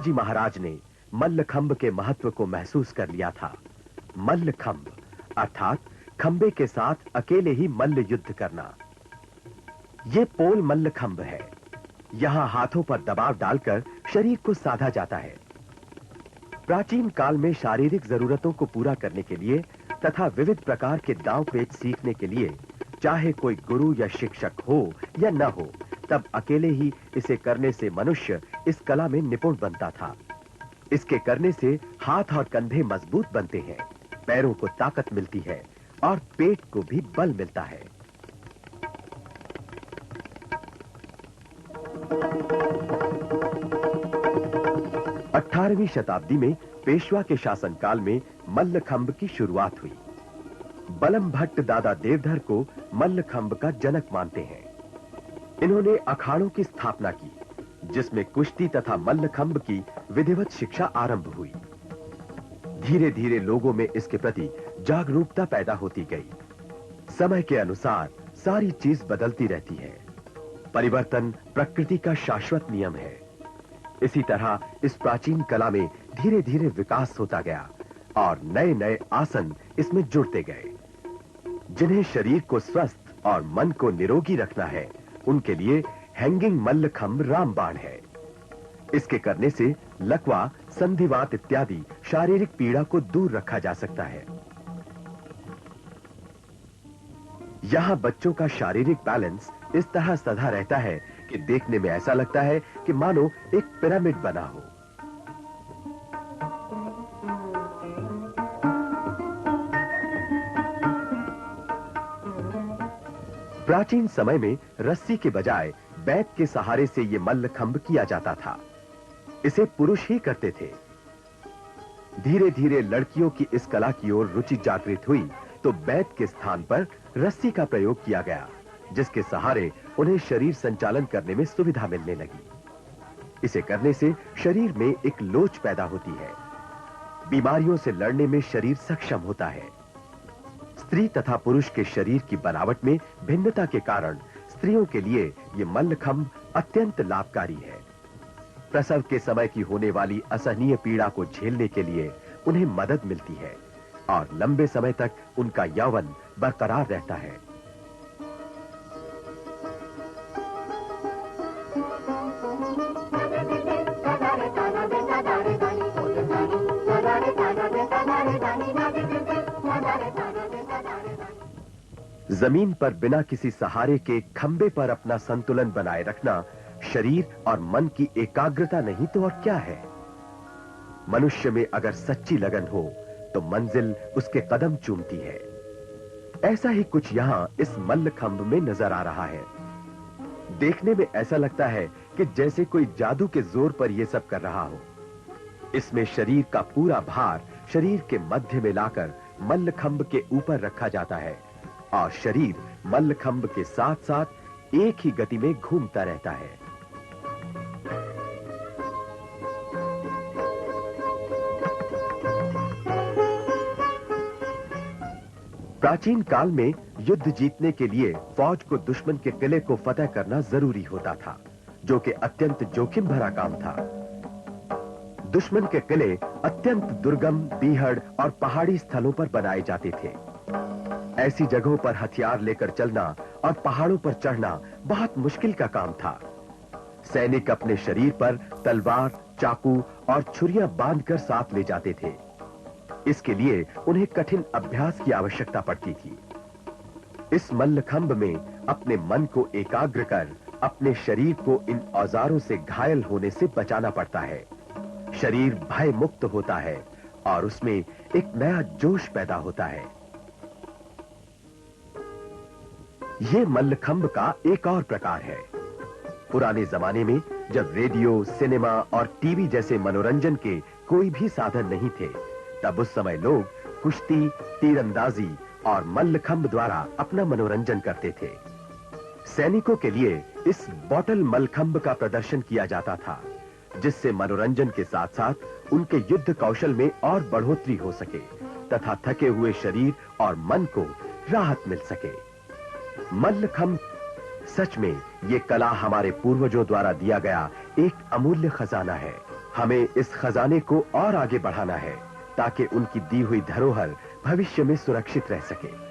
जी महाराज ने मल्लखंब के महत्व को महसूस कर लिया था। मल्लखंब अर्थात खंबे के साथ अकेले ही मल्ल युद्ध करना। यह पोल मल्लखंब है। यहां हाथों पर दबाव डालकर शरीर को साधा जाता है। प्राचीन काल में शारीरिक जरूरतों को पूरा करने के लिए तथा विविध प्रकार के दांव पेच सीखने के लिए चाहे कोई गुरु या शिक्षक हो या न हो, तब अकेले ही इसे करने से मनुष्य इस कला में निपुण बनता था। इसके करने से हाथ और कंधे मजबूत बनते हैं, पैरों को ताकत मिलती है और पेट को भी बल मिलता है। अठारहवीं शताब्दी में पेशवा के शासनकाल में मल्लखंब की शुरुआत हुई। बलम भट्ट दादा देवधर को मल्लखंब का जनक मानते हैं। इन्होंने अखाड़ों की स्थापना की, जिसमें कुश्ती तथा मल्लखंब की विधिवत शिक्षा आरंभ हुई। धीरे-धीरे लोगों में इसके प्रति जागरूकता पैदा होती गई। समय के अनुसार सारी चीज बदलती रहती है। परिवर्तन प्रकृति का शाश्वत नियम है। इसी तरह इस प्राचीन कला में धीरे-धीरे विकास होता गया और नए-नए आसन इसमें जुड़ते गए। जिन्हें शरीर को स्वस्थ और मन को निरोगी रखना है, उनके लिए हैंगिंग मल्लखंब रामबाण है। इसके करने से लकवा, संधिवात इत्यादि शारीरिक पीड़ा को दूर रखा जा सकता है। यहां बच्चों का शारीरिक बैलेंस इस तरह सधा रहता है कि देखने में ऐसा लगता है कि मानो एक पिरामिड बना हो। प्राचीन समय में रस्सी के बजाय बैत के सहारे से यह मल्लखंब किया जाता था। इसे पुरुष ही करते थे। धीरे-धीरे लड़कियों की इस कला की ओर रुचि जागृत हुई तो बैत के स्थान पर रस्सी का प्रयोग किया गया, जिसके सहारे उन्हें शरीर संचालन करने में सुविधा मिलने लगी। इसे करने से शरीर में एक लोच पैदा होती है। बीमारियों से लड़ने में शरीर सक्षम होता है। स्त्री तथा पुरुष के शरीर की बनावट में भिन्नता के कारण स्त्रियों के लिए यह मल्लखंब अत्यंत लाभकारी है। प्रसव के समय की होने वाली असहनीय पीड़ा को झेलने के लिए उन्हें मदद मिलती है और लंबे समय तक उनका यौवन बरकरार रहता है। जमीन पर बिना किसी सहारे के खंबे पर अपना संतुलन बनाए रखना शरीर और मन की एकाग्रता नहीं तो और क्या है। मनुष्य में अगर सच्ची लगन हो तो मंजिल उसके कदम चूमती है। ऐसा ही कुछ यहां इस मल्लखंब में नजर आ रहा है। देखने में ऐसा लगता है कि जैसे कोई जादू के जोर पर यह सब कर रहा हो। इसमें शरीर का पूरा भार शरीर के मध्य में लाकर मल्लखंब के ऊपर रखा जाता है और शरीर मल्लखंब के साथ-साथ एक ही गति में घूमता रहता है। प्राचीन काल में युद्ध जीतने के लिए फौज को दुश्मन के किले को फतह करना जरूरी होता था, जो कि अत्यंत जोखिम भरा काम था। दुश्मन के किले अत्यंत दुर्गम, बीहड़ और पहाड़ी स्थलों पर बनाए जाते थे। ऐसी जगहों पर हथियार लेकर चलना और पहाड़ों पर चढ़ना बहुत मुश्किल का काम था। सैनिक अपने शरीर पर तलवार, चाकू और छुरियां बांधकर साथ ले जाते थे। इसके लिए उन्हें कठिन अभ्यास की आवश्यकता पड़ती थी। इस मल्लखंब में अपने मन को एकाग्र कर अपने शरीर को इन औजारों से घायल होने से बचाना पड़ता है। शरीर भय मुक्त होता है और उसमें एक नया जोश पैदा होता है। यह मल्लखंब का एक और प्रकार है। पुराने जमाने में जब रेडियो, सिनेमा और टीवी जैसे मनोरंजन के कोई भी साधन नहीं थे, तब उस समय लोग कुश्ती, तीरंदाजी और मल्लखंब द्वारा अपना मनोरंजन करते थे। सैनिकों के लिए इस बॉटल मल्लखंब का प्रदर्शन किया जाता था, जिससे मनोरंजन के साथ-साथ उनके युद्ध कौशल में और बढ़ोतरी हो सके तथा थके हुए शरीर और मन को राहत मिल सके। मल्लखंब सच में ये कला हमारे पूर्वजों द्वारा दिया गया एक अमूल्य खजाना है। हमें इस खजाने को और आगे बढ़ाना है ताकि उनकी दी हुई धरोहर भविष्य में सुरक्षित रह सके।